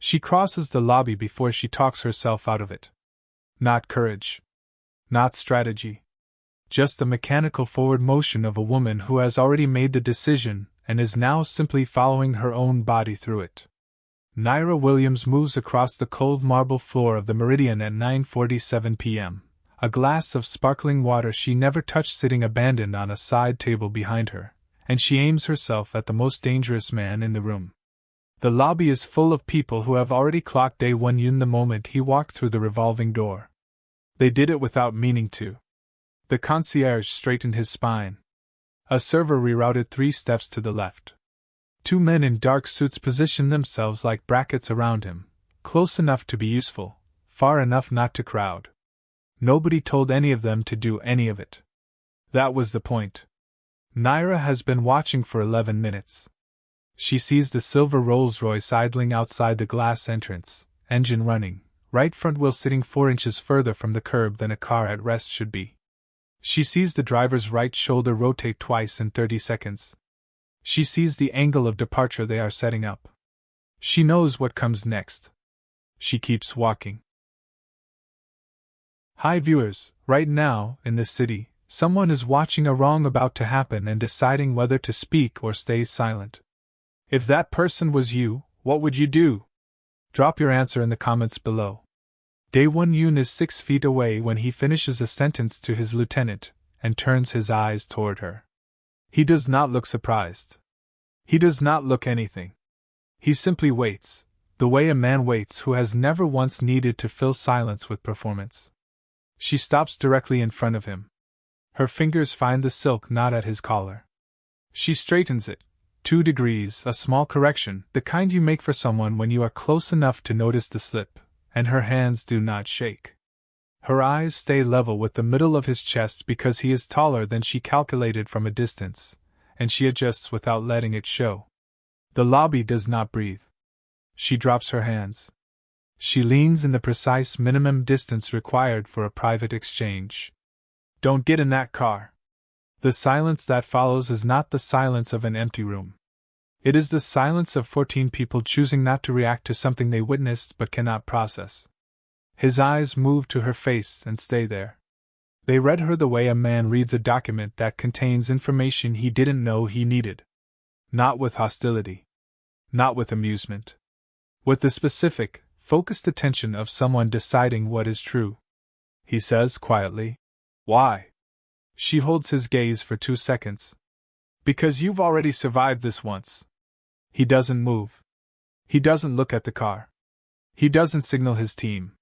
She crosses the lobby before she talks herself out of it. Not courage. Not strategy. Just the mechanical forward motion of a woman who has already made the decision and is now simply following her own body through it. Nyra Williams moves across the cold marble floor of the Meridian at 9:47 p.m., a glass of sparkling water she never touched sitting abandoned on a side table behind her, and she aims herself at the most dangerous man in the room. The lobby is full of people who have already clocked Day One Yun the moment he walked through the revolving door. They did it without meaning to. The concierge straightened his spine. A server rerouted 3 steps to the left. 2 men in dark suits positioned themselves like brackets around him, close enough to be useful, far enough not to crowd. Nobody told any of them to do any of it. That was the point. Nyra has been watching for 11 minutes. She sees the silver Rolls-Royce idling outside the glass entrance, engine running, right front wheel sitting 4 inches further from the curb than a car at rest should be. She sees the driver's right shoulder rotate twice in 30 seconds. She sees the angle of departure they are setting up. She knows what comes next. She keeps walking. Hi viewers, right now, in this city, someone is watching a wrong about to happen and deciding whether to speak or stay silent. If that person was you, what would you do? Drop your answer in the comments below. Day One Yun is 6 feet away when he finishes a sentence to his lieutenant and turns his eyes toward her. He does not look surprised. He does not look anything. He simply waits, the way a man waits who has never once needed to fill silence with performance. She stops directly in front of him. Her fingers find the silk knot at his collar. She straightens it. 2 degrees, a small correction, the kind you make for someone when you are close enough to notice the slip, and her hands do not shake. Her eyes stay level with the middle of his chest because he is taller than she calculated from a distance, and she adjusts without letting it show. The lobby does not breathe. She drops her hands. She leans in the precise minimum distance required for a private exchange. Don't get in that car. The silence that follows is not the silence of an empty room. It is the silence of 14 people choosing not to react to something they witnessed but cannot process. His eyes move to her face and stay there. They read her the way a man reads a document that contains information he didn't know he needed. Not with hostility. Not with amusement. With the specific, focused attention of someone deciding what is true. He says quietly, "Why?" She holds his gaze for 2 seconds. "Because you've already survived this once." He doesn't move. He doesn't look at the car. He doesn't signal his team.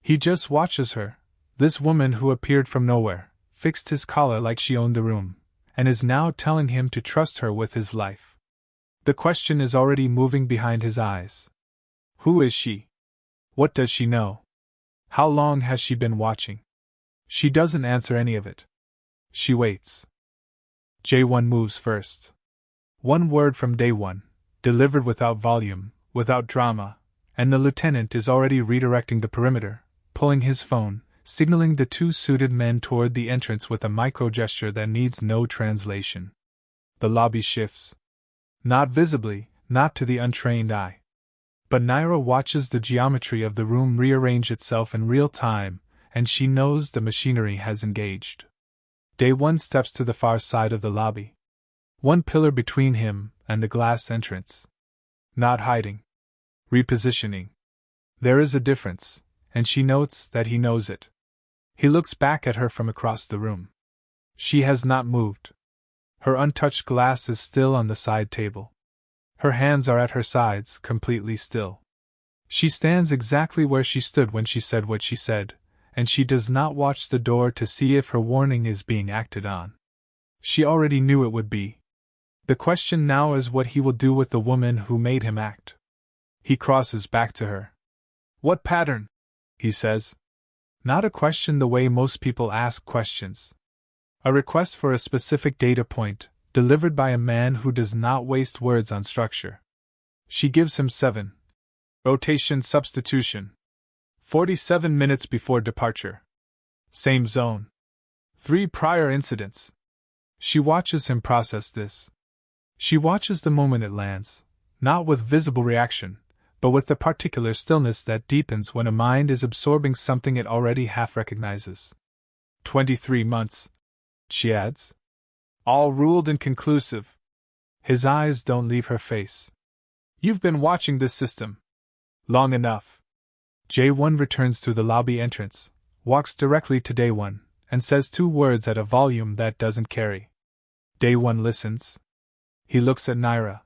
He just watches her, this woman who appeared from nowhere, fixed his collar like she owned the room, and is now telling him to trust her with his life. The question is already moving behind his eyes. Who is she? What does she know? How long has she been watching? She doesn't answer any of it. She waits. J1 moves first. 1 word from Day One, delivered without volume, without drama, and the lieutenant is already redirecting the perimeter, pulling his phone, signaling the 2 suited men toward the entrance with a micro-gesture that needs no translation. The lobby shifts. Not visibly, not to the untrained eye. But Nyra watches the geometry of the room rearrange itself in real time, and she knows the machinery has engaged. Day One steps to the far side of the lobby. 1 pillar between him and the glass entrance. Not hiding. Repositioning. There is a difference, and she notes that he knows it. He looks back at her from across the room. She has not moved. Her untouched glass is still on the side table. Her hands are at her sides, completely still. She stands exactly where she stood when she said what she said, and she does not watch the door to see if her warning is being acted on. She already knew it would be. The question now is what he will do with the woman who made him act. He crosses back to her. "What pattern?" he says. Not a question the way most people ask questions. A request for a specific data point, delivered by a man who does not waste words on structure. She gives him 7. Rotation substitution. 47 minutes before departure. Same zone. 3 prior incidents. She watches him process this. She watches the moment it lands, not with visible reaction, but with the particular stillness that deepens when a mind is absorbing something it already half recognizes. 23 months, she adds. All ruled and conclusive. His eyes don't leave her face. You've been watching this system long enough. J1 returns through the lobby entrance, walks directly to Day 1, and says 2 words at a volume that doesn't carry. Day 1 listens. He looks at Nyra.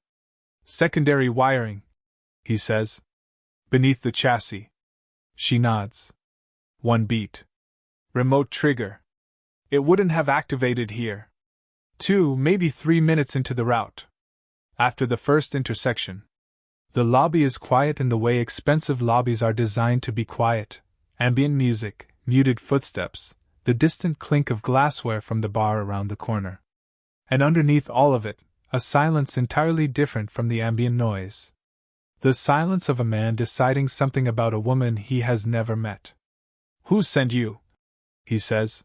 Secondary wiring, he says. Beneath the chassis. She nods. 1 beat. Remote trigger. It wouldn't have activated here. 2, maybe 3 minutes into the route. After the first intersection. The lobby is quiet in the way expensive lobbies are designed to be quiet. Ambient music, muted footsteps, the distant clink of glassware from the bar around the corner. And underneath all of it, a silence entirely different from the ambient noise. The silence of a man deciding something about a woman he has never met. Who sent you? He says.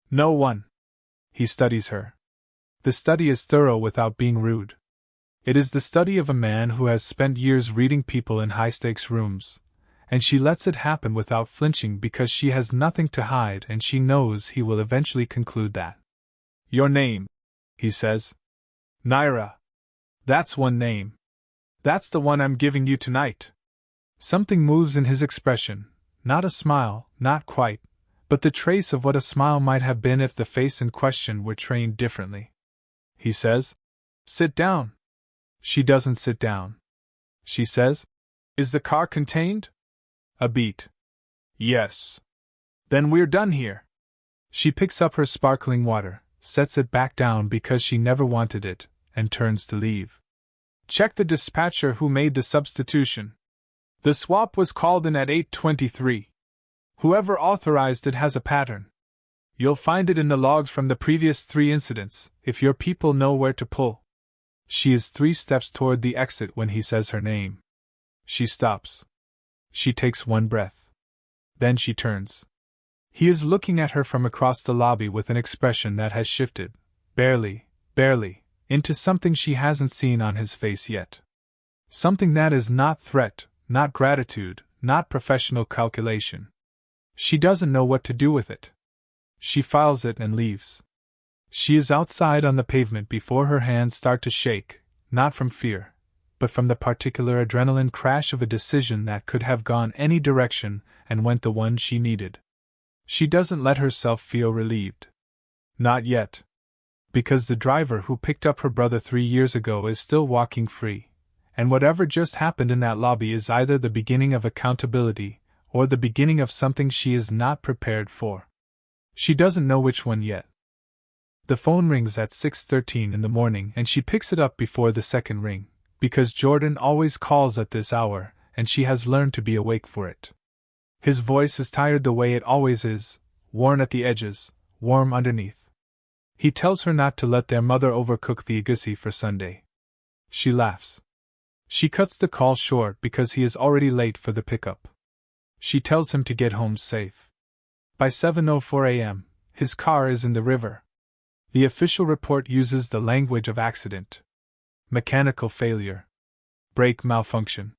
No one. He studies her. The study is thorough without being rude. It is the study of a man who has spent years reading people in high-stakes rooms, and she lets it happen without flinching because she has nothing to hide and she knows he will eventually conclude that. Your name, he says. Nyra. That's one name. That's the one I'm giving you tonight. Something moves in his expression, not a smile, not quite, but the trace of what a smile might have been if the face in question were trained differently. He says, Sit down. She doesn't sit down. She says, Is the car contained? A beat. Yes. Then we're done here. She picks up her sparkling water, sets it back down because she never wanted it, and turns to leave. Check the dispatcher who made the substitution. The swap was called in at 8:23. Whoever authorized it has a pattern. You'll find it in the logs from the previous 3 incidents, if your people know where to pull. She is 3 steps toward the exit when he says her name. She stops. She takes 1 breath. Then she turns. He is looking at her from across the lobby with an expression that has shifted, barely, into something she hasn't seen on his face yet. Something that is not threat, not gratitude, not professional calculation. She doesn't know what to do with it. She files it and leaves. She is outside on the pavement before her hands start to shake, not from fear, but from the particular adrenaline crash of a decision that could have gone any direction and went the one she needed. She doesn't let herself feel relieved. Not yet. Because the driver who picked up her brother 3 years ago is still walking free, and whatever just happened in that lobby is either the beginning of accountability or the beginning of something she is not prepared for. She doesn't know which one yet. The phone rings at 6:13 in the morning and she picks it up before the second ring, because Jordan always calls at this hour and she has learned to be awake for it. His voice is tired the way it always is, worn at the edges, warm underneath. He tells her not to let their mother overcook the egusi for Sunday. She laughs. She cuts the call short because he is already late for the pickup. She tells him to get home safe. By 7:04 a.m., his car is in the river. The official report uses the language of accident. Mechanical failure. Brake malfunction.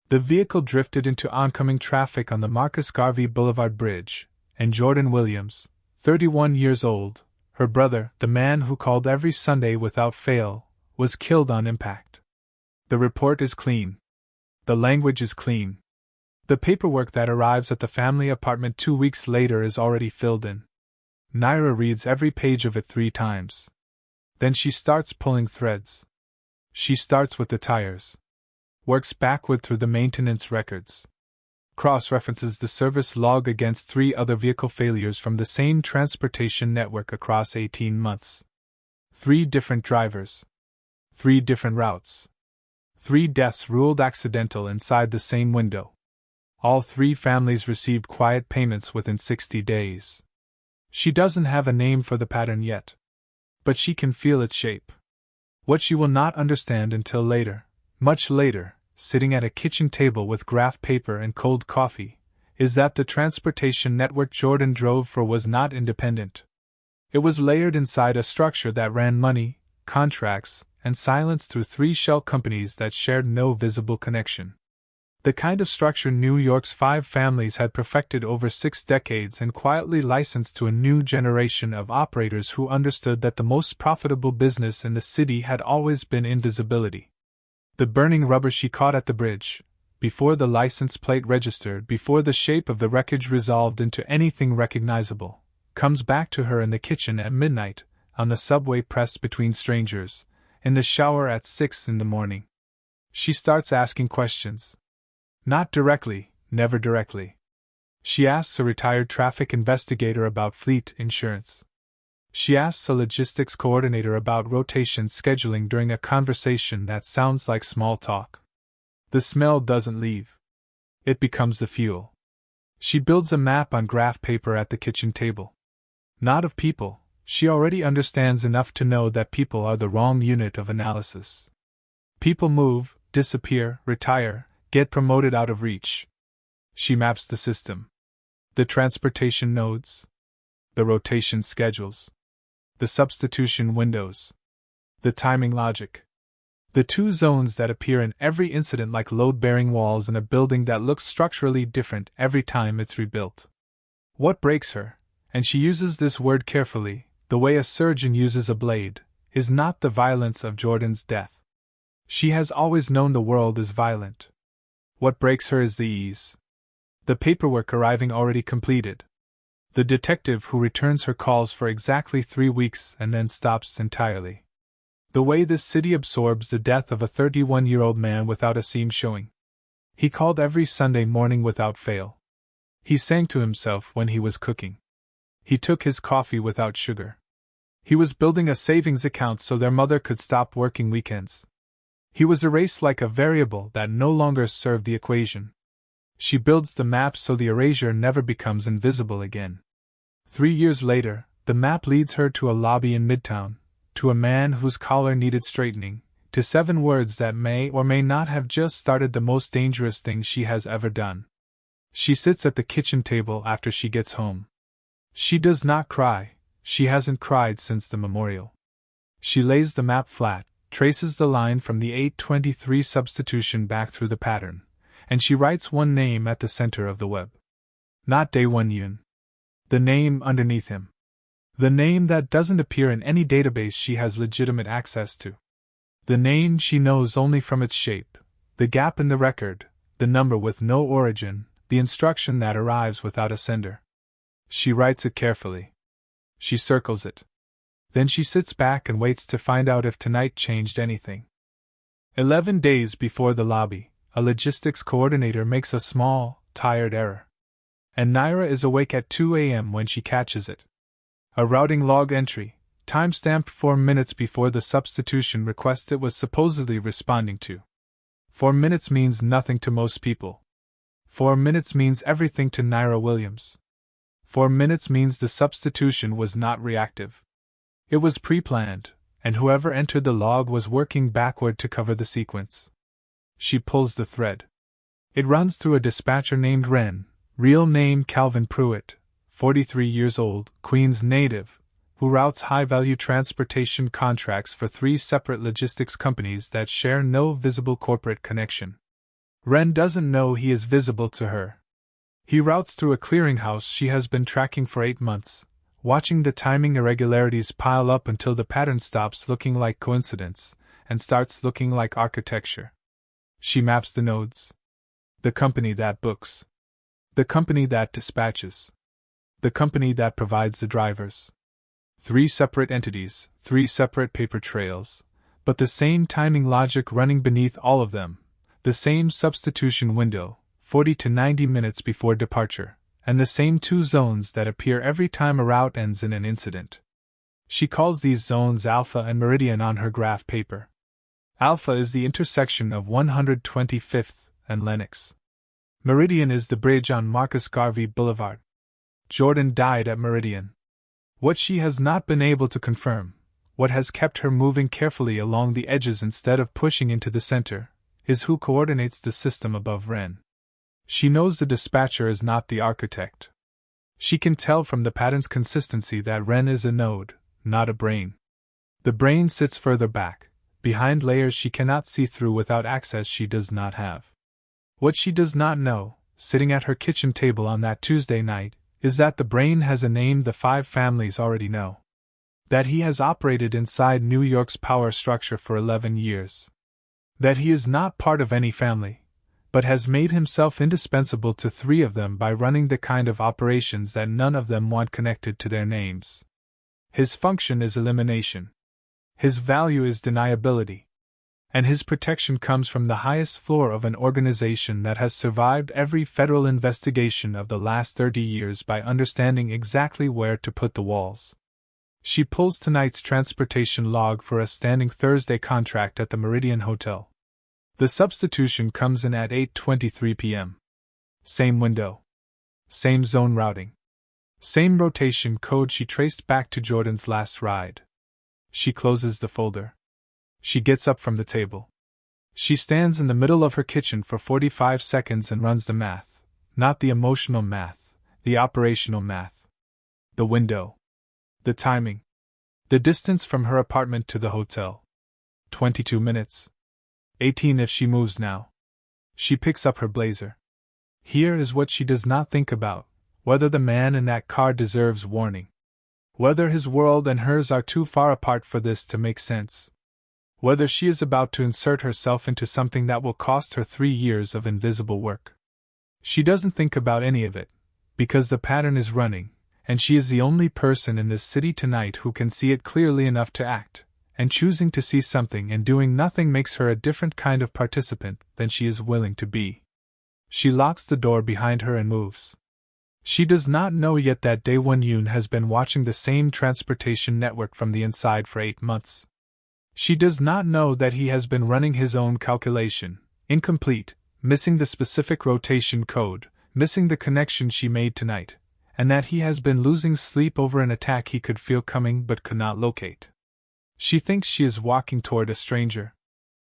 The vehicle drifted into oncoming traffic on the Marcus Garvey Boulevard Bridge, and Jordan Williams, 31 years old, her brother, the man who called every Sunday without fail, was killed on impact. The report is clean. The language is clean. The paperwork that arrives at the family apartment 2 weeks later is already filled in. Nyra reads every page of it 3 times. Then she starts pulling threads. She starts with the tires. Works backward through the maintenance records. Cross-references the service log against 3 other vehicle failures from the same transportation network across 18 months. 3 different drivers. 3 different routes. 3 deaths ruled accidental inside the same window. All 3 families received quiet payments within 60 days. She doesn't have a name for the pattern yet. But she can feel its shape. What she will not understand until later, much later, sitting at a kitchen table with graph paper and cold coffee, is that the transportation network Jordan drove for was not independent. It was layered inside a structure that ran money, contracts, and silence through 3 shell companies that shared no visible connection. The kind of structure New York's 5 families had perfected over 6 decades and quietly licensed to a new generation of operators who understood that the most profitable business in the city had always been invisibility. The burning rubber she caught at the bridge, before the license plate registered, before the shape of the wreckage resolved into anything recognizable, comes back to her in the kitchen at midnight, on the subway pressed between strangers, in the shower at 6 in the morning. She starts asking questions. Not directly, never directly. She asks a retired traffic investigator about fleet insurance. She asks a logistics coordinator about rotation scheduling during a conversation that sounds like small talk. The smell doesn't leave. It becomes the fuel. She builds a map on graph paper at the kitchen table. Not of people, she already understands enough to know that people are the wrong unit of analysis. People move, disappear, retire, get promoted out of reach. She maps the system. The transportation nodes. The rotation schedules. The substitution windows. The timing logic. The 2 zones that appear in every incident like load-bearing walls in a building that looks structurally different every time it's rebuilt. What breaks her, and she uses this word carefully, the way a surgeon uses a blade, is not the violence of Jordan's death. She has always known the world is violent. What breaks her is the ease. The paperwork arriving already completed. The detective who returns her calls for exactly 3 weeks and then stops entirely. The way this city absorbs the death of a 31-year-old man without a scene showing. He called every Sunday morning without fail. He sang to himself when he was cooking. He took his coffee without sugar. He was building a savings account so their mother could stop working weekends. He was erased like a variable that no longer served the equation. She builds the map so the erasure never becomes invisible again. 3 years later, the map leads her to a lobby in Midtown, to a man whose collar needed straightening, to 7 words that may or may not have just started the most dangerous thing she has ever done. She sits at the kitchen table after she gets home. She does not cry, she hasn't cried since the memorial. She lays the map flat, traces the line from the 823 substitution back through the pattern, and she writes one name at the center of the web. Not Daewon Yoon. The name underneath him. The name that doesn't appear in any database she has legitimate access to. The name she knows only from its shape, the gap in the record, the number with no origin, the instruction that arrives without a sender. She writes it carefully. She circles it. Then she sits back and waits to find out if tonight changed anything. 11 days before the lobby, a logistics coordinator makes a small, tired error. And Nyra is awake at 2 a.m. when she catches it. A routing log entry, time-stamped 4 minutes before the substitution request it was supposedly responding to. 4 minutes means nothing to most people. 4 minutes means everything to Nyra Williams. 4 minutes means the substitution was not reactive. It was pre-planned, and whoever entered the log was working backward to cover the sequence. She pulls the thread. It runs through a dispatcher named Wren, real name Calvin Pruitt, 43 years old, Queens native, who routes high-value transportation contracts for 3 separate logistics companies that share no visible corporate connection. Wren doesn't know he is visible to her. He routes through a clearinghouse she has been tracking for 8 months, watching the timing irregularities pile up until the pattern stops looking like coincidence and starts looking like architecture. She maps the nodes. The company that books. The company that dispatches. The company that provides the drivers. 3 separate entities, 3 separate paper trails, but the same timing logic running beneath all of them, the same substitution window, 40 to 90 minutes before departure, and the same 2 zones that appear every time a route ends in an incident. She calls these zones Alpha and Meridian on her graph paper. Alpha is the intersection of 125th and Lenox. Meridian is the bridge on Marcus Garvey Boulevard. Jordan died at Meridian. What she has not been able to confirm, what has kept her moving carefully along the edges instead of pushing into the center, is who coordinates the system above Wren. She knows the dispatcher is not the architect. She can tell from the pattern's consistency that Wren is a node, not a brain. The brain sits further back, behind layers she cannot see through without access she does not have. What she does not know, sitting at her kitchen table on that Tuesday night, is that the brain has a name the 5 families already know. That he has operated inside New York's power structure for 11 years. That he is not part of any family, but has made himself indispensable to 3 of them by running the kind of operations that none of them want connected to their names. His function is elimination. His value is deniability. And his protection comes from the highest floor of an organization that has survived every federal investigation of the last 30 years by understanding exactly where to put the walls. She pulls tonight's transportation log for a standing Thursday contract at the Meridian Hotel. The substitution comes in at 8:23 p.m. Same window. Same zone routing. Same rotation code she traced back to Jordan's last ride. She closes the folder. She gets up from the table. She stands in the middle of her kitchen for 45 seconds and runs the math. Not the emotional math, the operational math. The window. The timing. The distance from her apartment to the hotel. 22 minutes. 18 if she moves now. She picks up her blazer. Here is what she does not think about: whether the man in that car deserves warning. Whether his world and hers are too far apart for this to make sense. Whether she is about to insert herself into something that will cost her 3 years of invisible work. She doesn't think about any of it, because the pattern is running, and she is the only person in this city tonight who can see it clearly enough to act, and choosing to see something and doing nothing makes her a different kind of participant than she is willing to be. She locks the door behind her and moves. She does not know yet that Daewon Yoon has been watching the same transportation network from the inside for 8 months. She does not know that he has been running his own calculation, incomplete, missing the specific rotation code, missing the connection she made tonight, and that he has been losing sleep over an attack he could feel coming but could not locate. She thinks she is walking toward a stranger.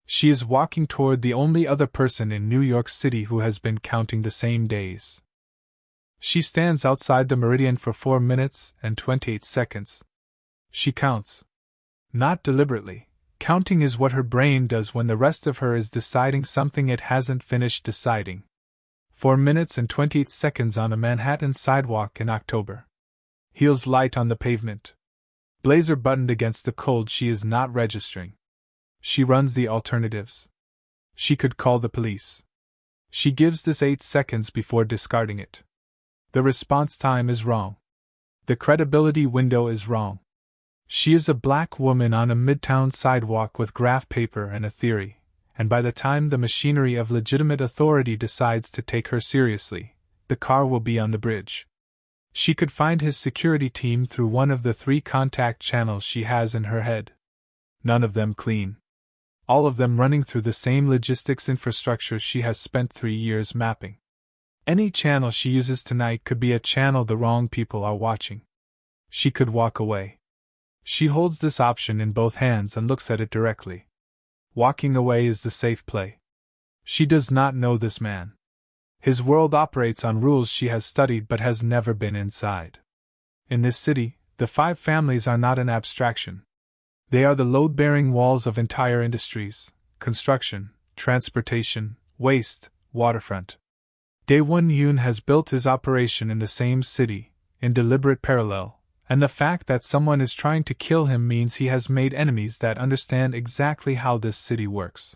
She is walking toward the only other person in New York City who has been counting the same days. She stands outside the Meridian for 4 minutes and 28 seconds. She counts. Not deliberately. Counting is what her brain does when the rest of her is deciding something it hasn't finished deciding. 4 minutes and 28 seconds on a Manhattan sidewalk in October. Heels light on the pavement. Blazer buttoned against the cold she is not registering. She runs the alternatives. She could call the police. She gives this 8 seconds before discarding it. The response time is wrong. The credibility window is wrong. She is a black woman on a midtown sidewalk with graph paper and a theory, and by the time the machinery of legitimate authority decides to take her seriously, the car will be on the bridge. She could find his security team through one of the 3 contact channels she has in her head. None of them clean. All of them running through the same logistics infrastructure she has spent 3 years mapping. Any channel she uses tonight could be a channel the wrong people are watching. She could walk away. She holds this option in both hands and looks at it directly. Walking away is the safe play. She does not know this man. His world operates on rules she has studied but has never been inside. In this city, the 5 families are not an abstraction. They are the load-bearing walls of entire industries: construction, transportation, waste, waterfront. Daewon Yoon has built his operation in the same city, in deliberate parallel, and the fact that someone is trying to kill him means he has made enemies that understand exactly how this city works.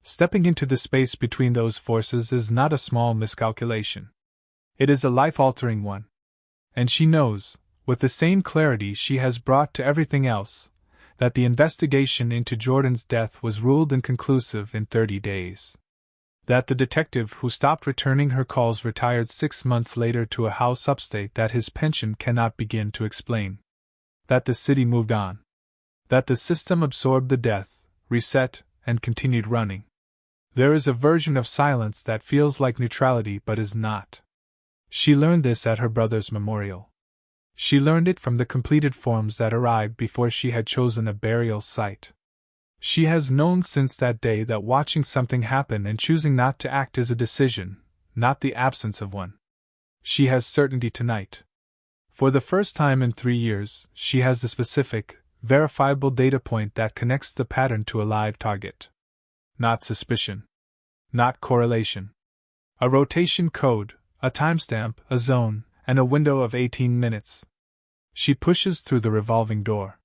Stepping into the space between those forces is not a small miscalculation. It is a life-altering one. And she knows, with the same clarity she has brought to everything else, that the investigation into Jordan's death was ruled inconclusive in 30 days. That the detective who stopped returning her calls retired 6 months later to a house upstate that his pension cannot begin to explain. That the city moved on. That the system absorbed the death, reset, and continued running. There is a version of silence that feels like neutrality but is not. She learned this at her brother's memorial. She learned it from the completed forms that arrived before she had chosen a burial site. She has known since that day that watching something happen and choosing not to act is a decision, not the absence of one. She has certainty tonight. For the first time in 3 years, she has the specific, verifiable data point that connects the pattern to a live target. Not suspicion. Not correlation. A rotation code, a timestamp, a zone, and a window of 18 minutes. She pushes through the revolving door.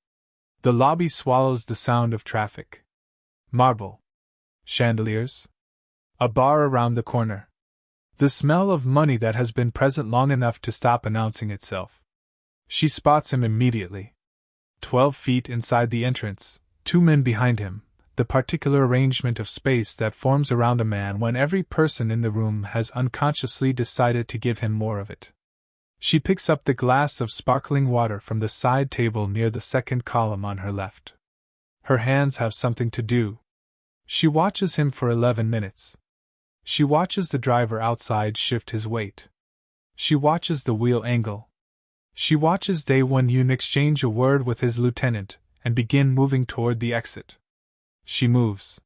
The lobby swallows the sound of traffic. Marble. Chandeliers. A bar around the corner. The smell of money that has been present long enough to stop announcing itself. She spots him immediately. 12 feet inside the entrance, 2 men behind him, the particular arrangement of space that forms around a man when every person in the room has unconsciously decided to give him more of it. She picks up the glass of sparkling water from the side table near the second column on her left. Her hands have something to do. She watches him for 11 minutes. She watches the driver outside shift his weight. She watches the wheel angle. She watches Dae-Won-yoon exchange a word with his lieutenant and begin moving toward the exit. She moves.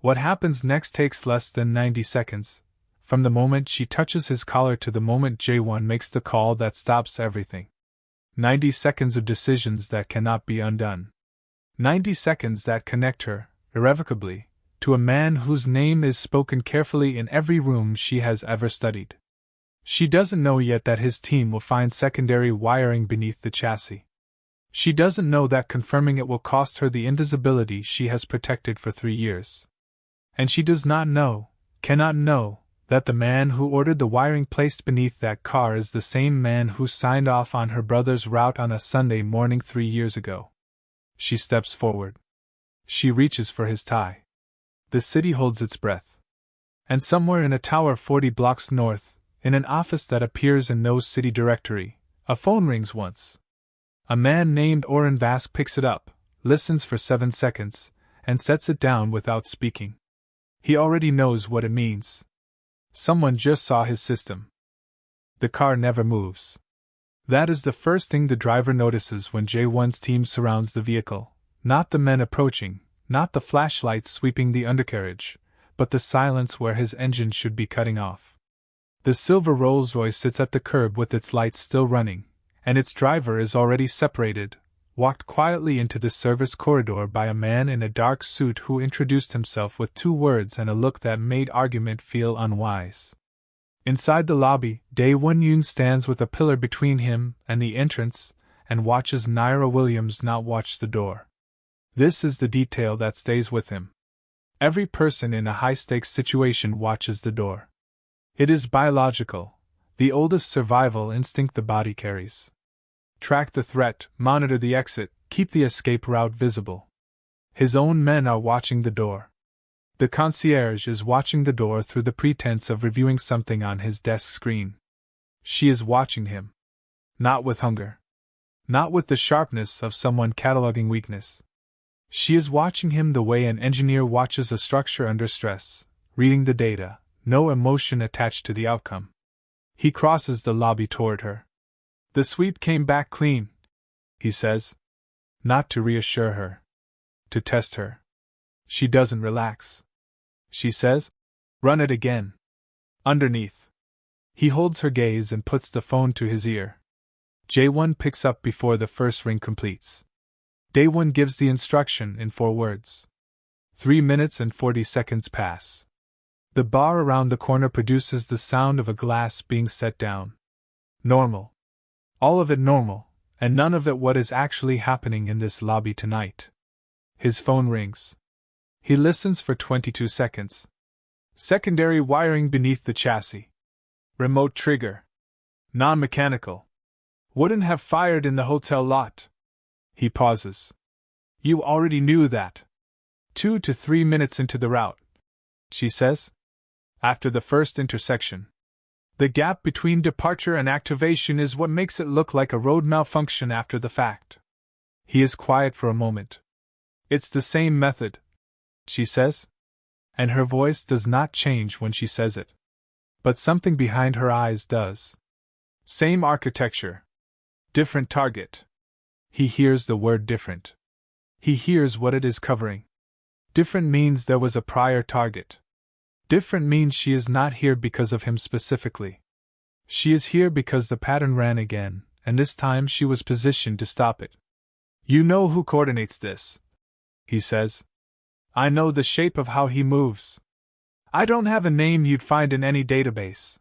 What happens next takes less than 90 seconds, from the moment she touches his collar to the moment Jae-won makes the call that stops everything. 90 seconds of decisions that cannot be undone. 90 seconds that connect her, irrevocably, to a man whose name is spoken carefully in every room she has ever studied. She doesn't know yet that his team will find secondary wiring beneath the chassis. She doesn't know that confirming it will cost her the invisibility she has protected for 3 years. And she does not know, cannot know, that the man who ordered the wiring placed beneath that car is the same man who signed off on her brother's route on a Sunday morning 3 years ago. She steps forward. She reaches for his tie. The city holds its breath. And somewhere in a tower 40 blocks north, in an office that appears in no city directory, a phone rings once. A man named Oren Vask picks it up, listens for 7 seconds, and sets it down without speaking. He already knows what it means. Someone just saw his system. The car never moves. That is the first thing the driver notices when Jae-won's team surrounds the vehicle, not the men approaching, not the flashlights sweeping the undercarriage, but the silence where his engine should be cutting off. The silver Rolls-Royce sits at the curb with its lights still running, and its driver is already separated, walked quietly into the service corridor by a man in a dark suit who introduced himself with 2 words and a look that made argument feel unwise. Inside the lobby, Dae-Won-yoon stands with a pillar between him and the entrance and watches Nyra Williams not watch the door. This is the detail that stays with him. Every person in a high-stakes situation watches the door. It is biological, the oldest survival instinct the body carries. Track the threat, monitor the exit, keep the escape route visible. His own men are watching the door. The concierge is watching the door through the pretense of reviewing something on his desk screen. She is watching him. Not with hunger. Not with the sharpness of someone cataloging weakness. She is watching him the way an engineer watches a structure under stress, reading the data, no emotion attached to the outcome. He crosses the lobby toward her. The sweep came back clean, he says. Not to reassure her. To test her. She doesn't relax. She says, "Run it again." Underneath. He holds her gaze and puts the phone to his ear. Jae-won picks up before the first ring completes. Dae-won gives the instruction in 4 words. 3 minutes and 40 seconds pass. The bar around the corner produces the sound of a glass being set down. Normal. All of it normal, and none of it what is actually happening in this lobby tonight. His phone rings. He listens for 22 seconds. Secondary wiring beneath the chassis. Remote trigger. Non-mechanical. Wouldn't have fired in the hotel lot. He pauses. You already knew that. 2 to 3 minutes into the route, she says. After the first intersection. The gap between departure and activation is what makes it look like a road malfunction after the fact. He is quiet for a moment. It's the same method, she says. And her voice does not change when she says it. But something behind her eyes does. Same architecture. Different target. He hears the word different. He hears what it is covering. Different means there was a prior target. Different means she is not here because of him specifically. She is here because the pattern ran again, and this time she was positioned to stop it. You know who coordinates this, he says. I know the shape of how he moves. I don't have a name you'd find in any database.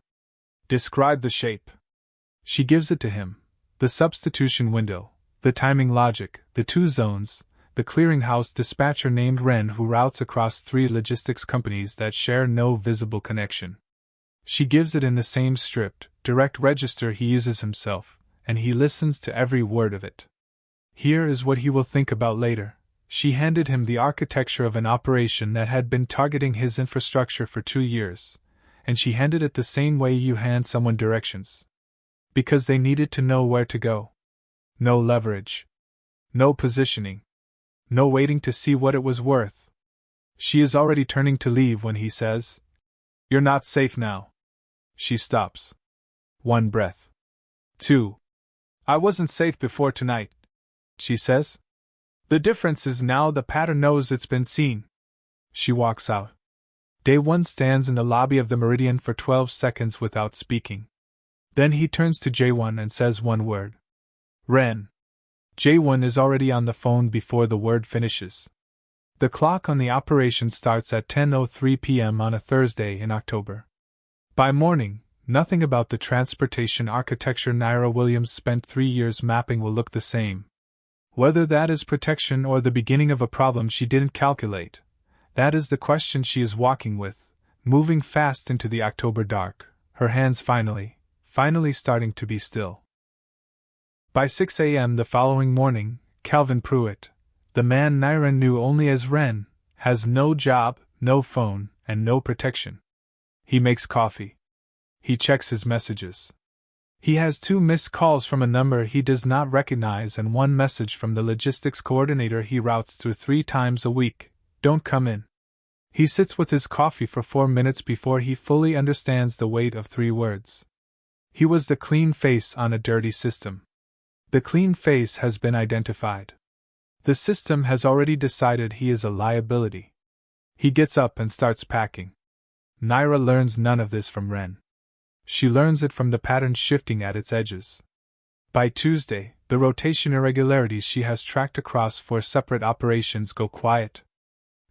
Describe the shape. She gives it to him. The substitution window, the timing logic, the two zones, the clearinghouse dispatcher named Wren who routes across 3 logistics companies that share no visible connection. She gives it in the same stripped, direct register he uses himself, and he listens to every word of it. Here is what he will think about later. She handed him the architecture of an operation that had been targeting his infrastructure for 2 years, and she handed it the same way you hand someone directions. Because they needed to know where to go. No leverage. No positioning. No waiting to see what it was worth. She is already turning to leave when he says, "You're not safe now." She stops. 1 breath. 2. "I wasn't safe before tonight," she says. "The difference is now the pattern knows it's been seen." She walks out. Day 1 stands in the lobby of the Meridian for 12 seconds without speaking. Then he turns to J1 and says 1 word. "Wren." J1 is already on the phone before the word finishes. The clock on the operation starts at 10:03 p.m. on a Thursday in October. By morning, nothing about the transportation architecture Nyra Williams spent 3 years mapping will look the same. Whether that is protection or the beginning of a problem she didn't calculate, that is the question she is walking with, moving fast into the October dark, her hands finally starting to be still. By 6 a.m. the following morning, Calvin Pruitt, the man Nyra knew only as Wren, has no job, no phone, and no protection. He makes coffee. He checks his messages. He has 2 missed calls from a number he does not recognize and 1 message from the logistics coordinator he routes through 3 times a week. "Don't come in." He sits with his coffee for 4 minutes before he fully understands the weight of 3 words. He was the clean face on a dirty system. The clean face has been identified. The system has already decided he is a liability. He gets up and starts packing. Nyra learns none of this from Wren. She learns it from the pattern shifting at its edges. By Tuesday, the rotation irregularities she has tracked across 4 separate operations go quiet.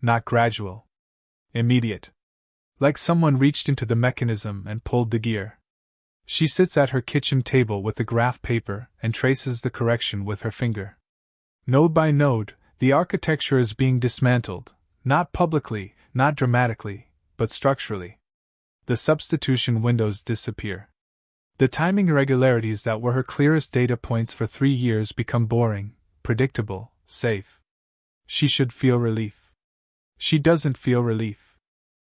Not gradual. Immediate. Like someone reached into the mechanism and pulled the gear. She sits at her kitchen table with the graph paper and traces the correction with her finger. Node by node, the architecture is being dismantled, not publicly, not dramatically, but structurally. The substitution windows disappear. The timing irregularities that were her clearest data points for 3 years become boring, predictable, safe. She should feel relief. She doesn't feel relief.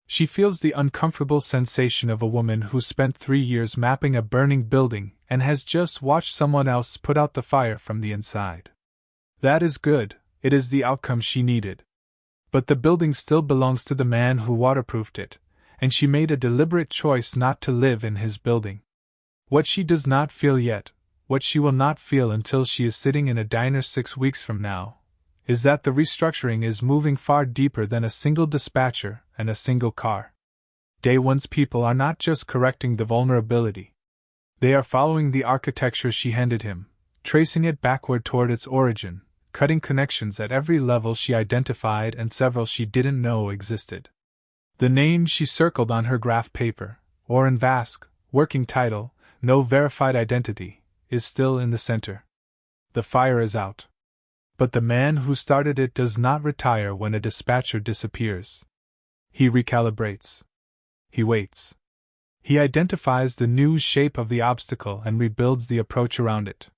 She feels the uncomfortable sensation of a woman who spent 3 years mapping a burning building and has just watched someone else put out the fire from the inside. That is good, it is the outcome she needed. But the building still belongs to the man who waterproofed it, and she made a deliberate choice not to live in his building. What she does not feel yet, what she will not feel until she is sitting in a diner 6 weeks from now, is that the restructuring is moving far deeper than a single dispatcher and a single car. Day 1's people are not just correcting the vulnerability. They are following the architecture she handed him, tracing it backward toward its origin, cutting connections at every level she identified and several she didn't know existed. The name she circled on her graph paper, Oren Vask, working title, no verified identity, is still in the center. The fire is out. But the man who started it does not retire when a dispatcher disappears. He recalibrates. He waits. He identifies the new shape of the obstacle and rebuilds the approach around it.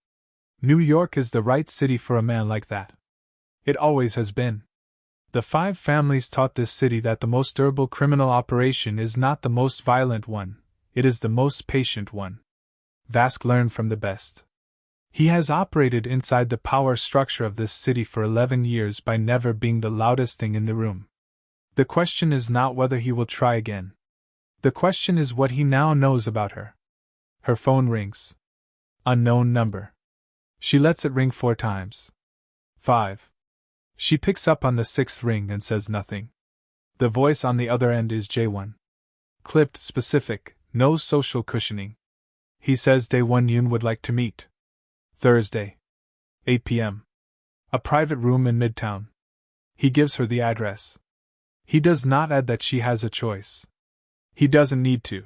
New York is the right city for a man like that. It always has been. The 5 families taught this city that the most durable criminal operation is not the most violent one, it is the most patient one. Vask learned from the best. He has operated inside the power structure of this city for 11 years by never being the loudest thing in the room. The question is not whether he will try again. The question is what he now knows about her. Her phone rings. Unknown number. She lets it ring 4 times. 5. She picks up on the 6th ring and says nothing. The voice on the other end is J1. Clipped, specific, no social cushioning. He says Day 1 Yoon would like to meet. Thursday. 8 p.m. A private room in Midtown. He gives her the address. He does not add that she has a choice. He doesn't need to.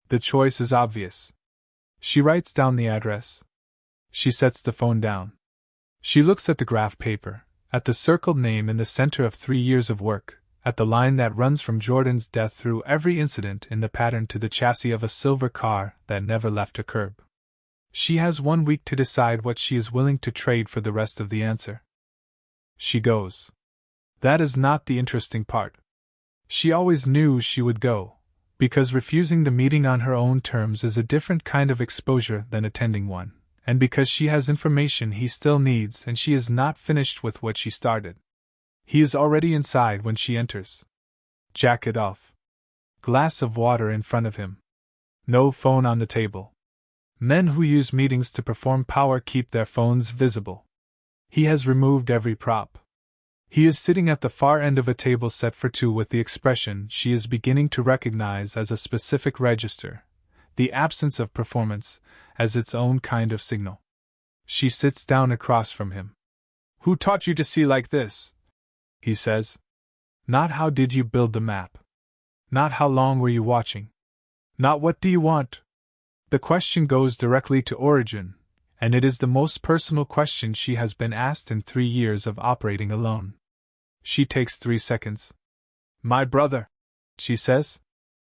The choice is obvious. She writes down the address. She sets the phone down. She looks at the graph paper, at the circled name in the center of 3 years of work, at the line that runs from Jordan's death through every incident in the pattern to the chassis of a silver car that never left a curb. She has 1 week to decide what she is willing to trade for the rest of the answer. She goes. That is not the interesting part. She always knew she would go, because refusing the meeting on her own terms is a different kind of exposure than attending one, and because she has information he still needs and she is not finished with what she started. He is already inside when she enters. Jacket off. Glass of water in front of him. No phone on the table. Men who use meetings to perform power keep their phones visible. He has removed every prop. He is sitting at the far end of a table set for 2 with the expression she is beginning to recognize as a specific register, the absence of performance, as its own kind of signal. She sits down across from him. Who taught you to see like this? He says. Not how did you build the map. Not how long were you watching. Not what do you want. The question goes directly to origin, and it is the most personal question she has been asked in 3 years of operating alone. She takes 3 seconds. My brother, she says.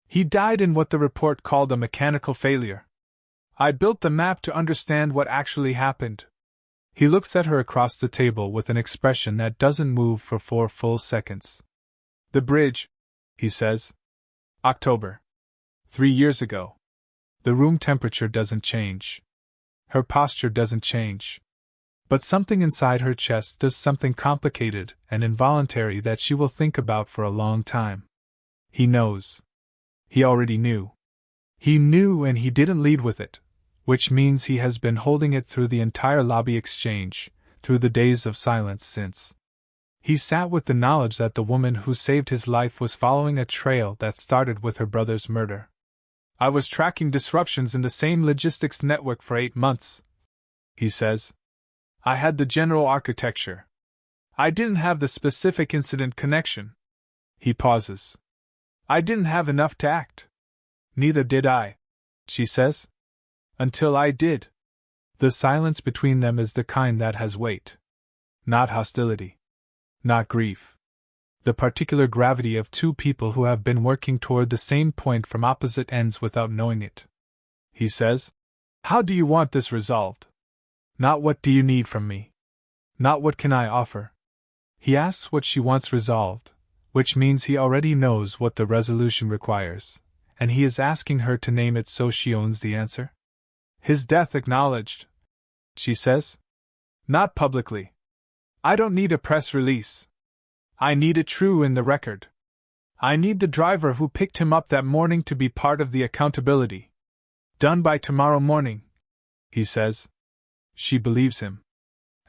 He died in what the report called a mechanical failure. I built the map to understand what actually happened. He looks at her across the table with an expression that doesn't move for 4 full seconds. The bridge, he says. October. 3 years ago. The room temperature doesn't change. Her posture doesn't change. But something inside her chest does something complicated and involuntary that she will think about for a long time. He knows. He already knew. He knew and he didn't lead with it, which means he has been holding it through the entire lobby exchange, through the days of silence since. He sat with the knowledge that the woman who saved his life was following a trail that started with her brother's murder. I was tracking disruptions in the same logistics network for 8 months, he says. I had the general architecture. I didn't have the specific incident connection. He pauses. I didn't have enough to act. Neither did I, she says. Until I did. The silence between them is the kind that has weight. Not hostility. Not grief. The particular gravity of 2 people who have been working toward the same point from opposite ends without knowing it. He says, how do you want this resolved? Not what do you need from me. Not what can I offer. He asks what she wants resolved, which means he already knows what the resolution requires, and he is asking her to name it so she owns the answer. His death acknowledged, she says. Not publicly. I don't need a press release. I need it true in the record. I need the driver who picked him up that morning to be part of the accountability. Done by tomorrow morning, he says. She believes him.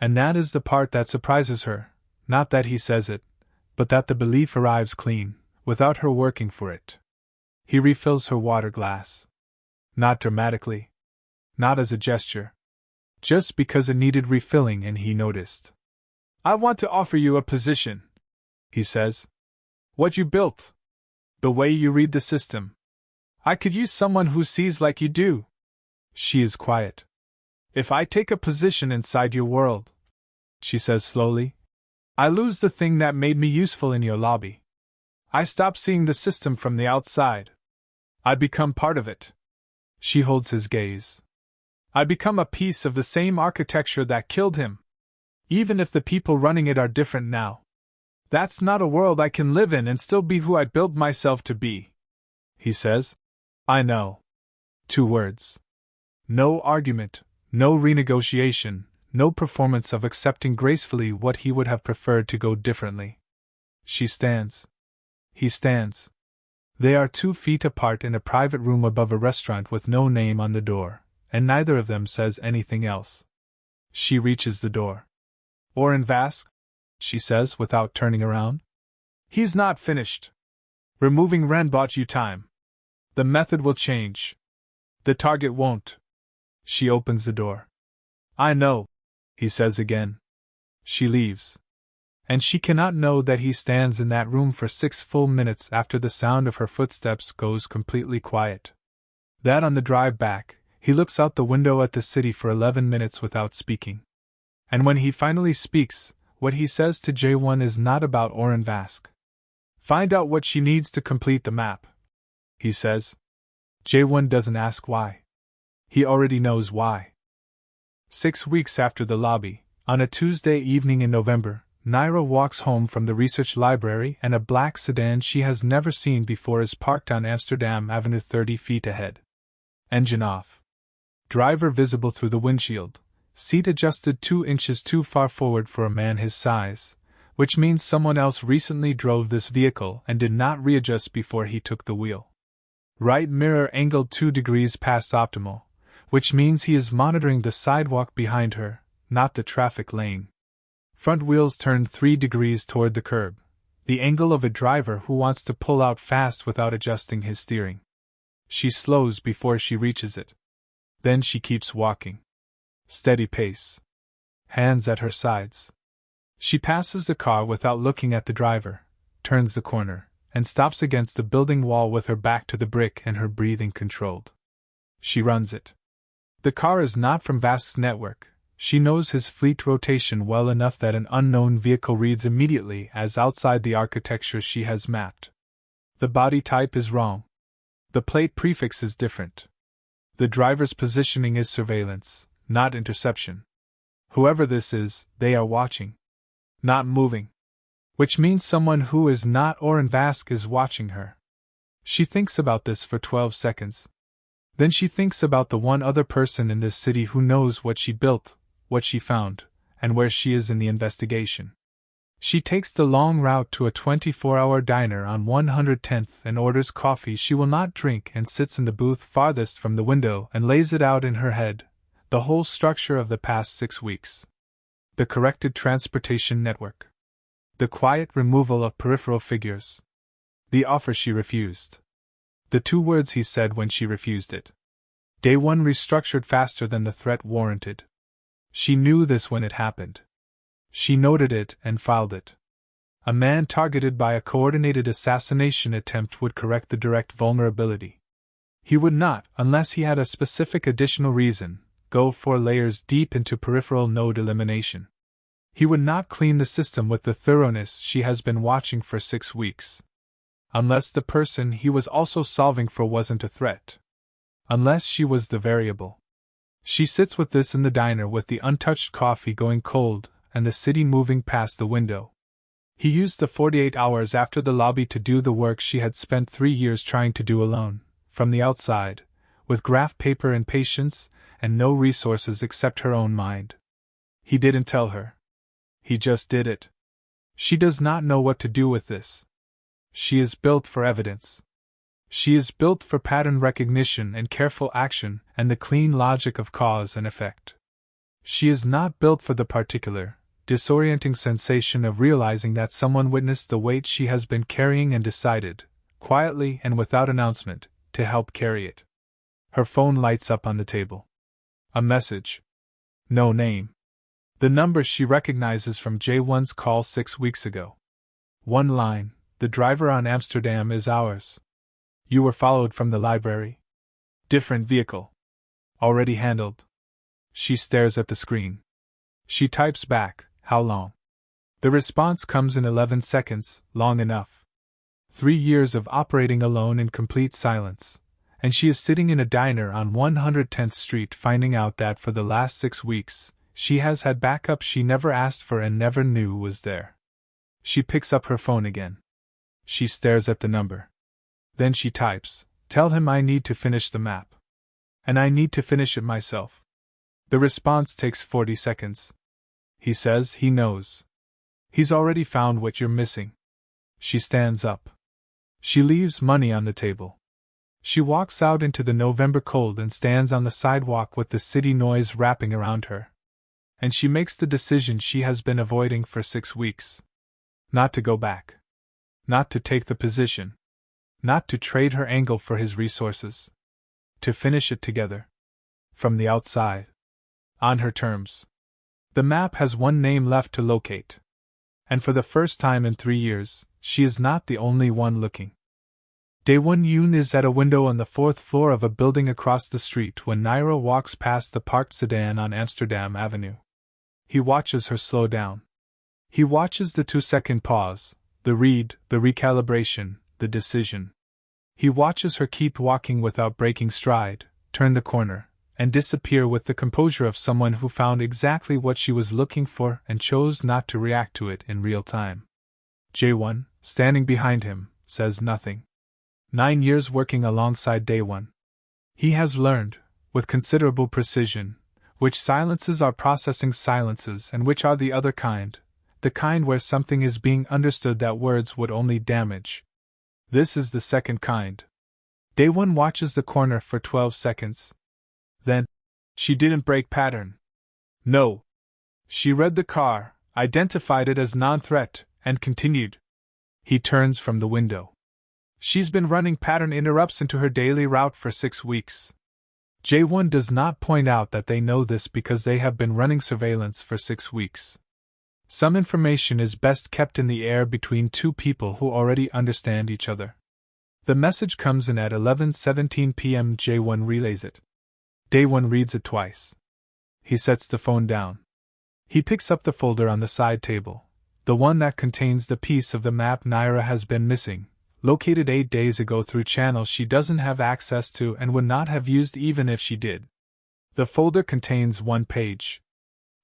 And that is the part that surprises her, not that he says it, but that the belief arrives clean, without her working for it. He refills her water glass. Not dramatically. Not as a gesture. Just because it needed refilling and he noticed. I want to offer you a position, he says. What you built. The way you read the system. I could use someone who sees like you do. She is quiet. If I take a position inside your world, she says slowly, I lose the thing that made me useful in your lobby. I stop seeing the system from the outside. I become part of it. She holds his gaze. I become a piece of the same architecture that killed him. Even if the people running it are different now. That's not a world I can live in and still be who I built myself to be. He says. I know. 2 words. No argument. No renegotiation, no performance of accepting gracefully what he would have preferred to go differently. She stands. He stands. They are 2 feet apart in a private room above a restaurant with no name on the door, and neither of them says anything else. She reaches the door. Oren Vask, she says without turning around. He's not finished. Removing Ren bought you time. The method will change. The target won't. She opens the door. I know, he says again. She leaves. And she cannot know that he stands in that room for 6 full minutes after the sound of her footsteps goes completely quiet. That on the drive back, he looks out the window at the city for 11 minutes without speaking. And when he finally speaks, what he says to J1 is not about Oren Vask. Find out what she needs to complete the map, he says. J1 doesn't ask why. He already knows why. 6 weeks after the lobby, on a Tuesday evening in November, Nyra walks home from the research library and a black sedan she has never seen before is parked on Amsterdam Avenue 30 feet ahead. Engine off. Driver visible through the windshield. Seat adjusted 2 inches too far forward for a man his size, which means someone else recently drove this vehicle and did not readjust before he took the wheel. Right mirror angled 2 degrees past optimal, which means he is monitoring the sidewalk behind her, not the traffic lane. Front wheels turned 3 degrees toward the curb, the angle of a driver who wants to pull out fast without adjusting his steering. She slows before she reaches it. Then she keeps walking. Steady pace. Hands at her sides. She passes the car without looking at the driver, turns the corner, and stops against the building wall with her back to the brick and her breathing controlled. She runs it. The car is not from Vask's network. She knows his fleet rotation well enough that an unknown vehicle reads immediately as outside the architecture she has mapped. The body type is wrong. The plate prefix is different. The driver's positioning is surveillance, not interception. Whoever this is, they are watching. Not moving. Which means someone who is not Oren Vask is watching her. She thinks about this for 12 seconds. Then she thinks about the one other person in this city who knows what she built, what she found, and where she is in the investigation. She takes the long route to a 24-hour diner on 110th and orders coffee she will not drink and sits in the booth farthest from the window and lays it out in her head, the whole structure of the past 6 weeks. The corrected transportation network. The quiet removal of peripheral figures. The offer she refused. The 2 words he said when she refused it. Day 1 restructured faster than the threat warranted. She knew this when it happened. She noted it and filed it. A man targeted by a coordinated assassination attempt would correct the direct vulnerability. He would not, unless he had a specific additional reason, go 4 layers deep into peripheral node elimination. He would not clean the system with the thoroughness she has been watching for 6 weeks. Unless the person he was also solving for wasn't a threat. Unless she was the variable. She sits with this in the diner with the untouched coffee going cold and the city moving past the window. He used the 48 hours after the lobby to do the work she had spent 3 years trying to do alone, from the outside, with graph paper and patience, and no resources except her own mind. He didn't tell her. He just did it. She does not know what to do with this. She is built for evidence. She is built for pattern recognition and careful action and the clean logic of cause and effect. She is not built for the particular, disorienting sensation of realizing that someone witnessed the weight she has been carrying and decided, quietly and without announcement, to help carry it. Her phone lights up on the table. A message. No name. The number she recognizes from J1's call 6 weeks ago. 1 line, the driver on Amsterdam is ours. You were followed from the library. Different vehicle. Already handled. She stares at the screen. She types back, how long? The response comes in 11 seconds, long enough. 3 years of operating alone in complete silence, and she is sitting in a diner on 110th Street finding out that for the last 6 weeks, she has had backup she never asked for and never knew was there. She picks up her phone again. She stares at the number. Then she types, tell him I need to finish the map. And I need to finish it myself. The response takes 40 seconds. He says he knows. He's already found what you're missing. She stands up. She leaves money on the table. She walks out into the November cold and stands on the sidewalk with the city noise wrapping around her. And she makes the decision she has been avoiding for 6 weeks. Not to go back. Not to take the position. Not to trade her angle for his resources. To finish it together. From the outside. On her terms. The map has 1 name left to locate. And for the first time in 3 years, she is not the only one looking. Daewon Yoon is at a window on the 4th floor of a building across the street when Nyra walks past the parked sedan on Amsterdam Avenue. He watches her slow down. He watches the 2-second pause, the read, the recalibration, the decision. He watches her keep walking without breaking stride, turn the corner, and disappear with the composure of someone who found exactly what she was looking for and chose not to react to it in real time. Jaewon, standing behind him, says nothing. 9 years working alongside Daewon. He has learned, with considerable precision, which silences are processing silences and which are the other kind, the kind where something is being understood that words would only damage. This is the second kind. Daewon watches the corner for 12 seconds. Then, she didn't break pattern. No. She read the car, identified it as non-threat, and continued. He turns from the window. She's been running pattern interrupts into her daily route for 6 weeks. Jaewon does not point out that they know this because they have been running surveillance for 6 weeks. Some information is best kept in the air between two people who already understand each other. The message comes in at 11:17 p.m. Jaewon relays it. Daewon reads it twice. He sets the phone down. He picks up the folder on the side table, the one that contains the piece of the map Nyra has been missing, located 8 days ago through channels she doesn't have access to and would not have used even if she did. The folder contains 1 page.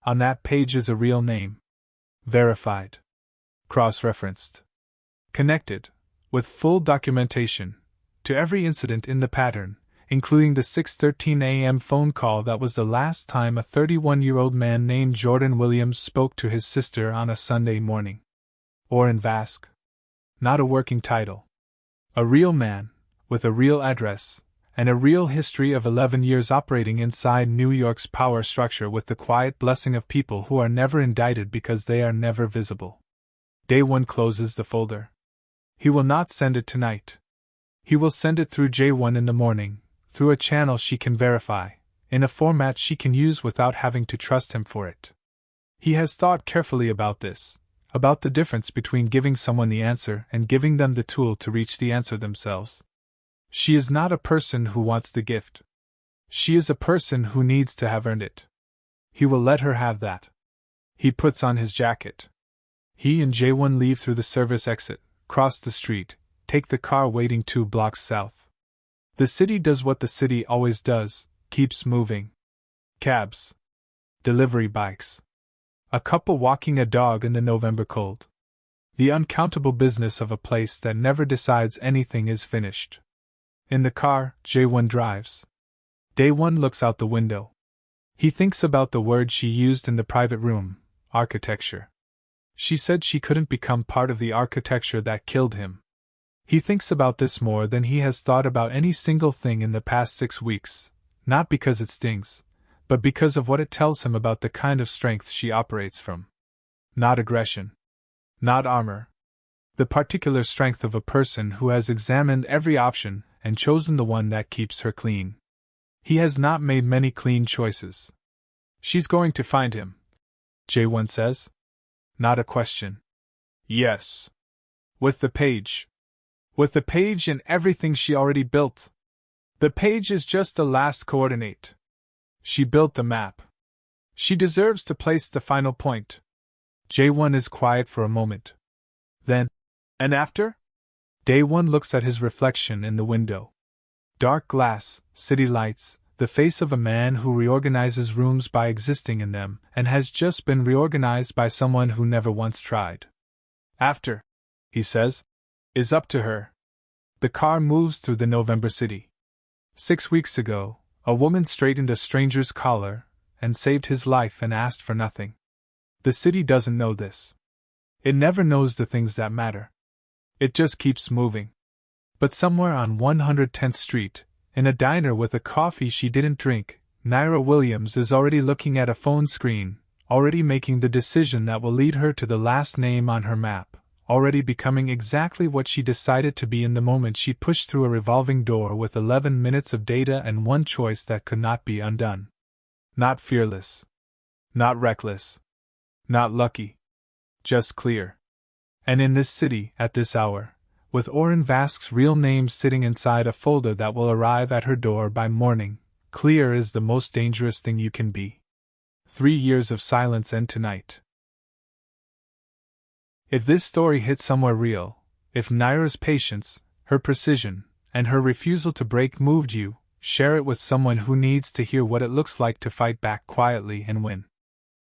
On that page is a real name. Verified. Cross-referenced. Connected, with full documentation, to every incident in the pattern, including the 6:13 a.m. phone call that was the last time a 31-year-old man named Nyra Williams spoke to his sister on a Sunday morning. Or in Vasque. Not a working title. A real man, with a real address, and a real history of 11 years operating inside New York's power structure with the quiet blessing of people who are never indicted because they are never visible. Daewon closes the folder. He will not send it tonight. He will send it through Jaewon in the morning, through a channel she can verify, in a format she can use without having to trust him for it. He has thought carefully about this, about the difference between giving someone the answer and giving them the tool to reach the answer themselves. She is not a person who wants the gift. She is a person who needs to have earned it. He will let her have that. He puts on his jacket. He and Jaewon leave through the service exit, cross the street, take the car waiting 2 blocks south. The city does what the city always does, keeps moving. Cabs. Delivery bikes. A couple walking a dog in the November cold. The uncountable business of a place that never decides anything is finished. In the car, Jaewon drives. Daewon looks out the window. He thinks about the word she used in the private room, architecture. She said she couldn't become part of the architecture that killed him. He thinks about this more than he has thought about any single thing in the past 6 weeks, not because it stings, but because of what it tells him about the kind of strength she operates from. Not aggression. Not armor. The particular strength of a person who has examined every option and chosen the one that keeps her clean. He has not made many clean choices. She's going to find him, Jaewon says. Not a question. Yes. With the page. With the page and everything she already built. The page is just the last coordinate. She built the map. She deserves to place the final point. Jaewon is quiet for a moment. Then, and after? Daewon looks at his reflection in the window. Dark glass, city lights, the face of a man who reorganizes rooms by existing in them and has just been reorganized by someone who never once tried. After, he says, is up to her. The car moves through the November city. 6 weeks ago, a woman straightened a stranger's collar and saved his life and asked for nothing. The city doesn't know this. It never knows the things that matter. It just keeps moving. But somewhere on 110th Street, in a diner with a coffee she didn't drink, Nyra Williams is already looking at a phone screen, already making the decision that will lead her to the last name on her map, already becoming exactly what she decided to be in the moment she pushed through a revolving door with 11 minutes of data and one choice that could not be undone. Not fearless. Not reckless. Not lucky. Just clear. And in this city, at this hour, with Oren Vask's real name sitting inside a folder that will arrive at her door by morning, clear is the most dangerous thing you can be. 3 years of silence end tonight. If this story hit somewhere real, if Nyra's patience, her precision, and her refusal to break moved you, share it with someone who needs to hear what it looks like to fight back quietly and win.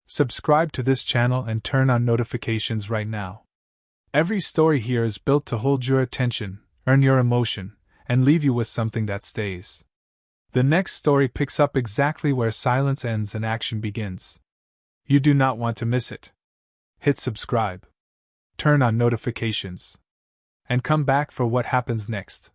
Subscribe to this channel and turn on notifications right now. Every story here is built to hold your attention, earn your emotion, and leave you with something that stays. The next story picks up exactly where silence ends and action begins. You do not want to miss it. Hit subscribe. Turn on notifications. And come back for what happens next.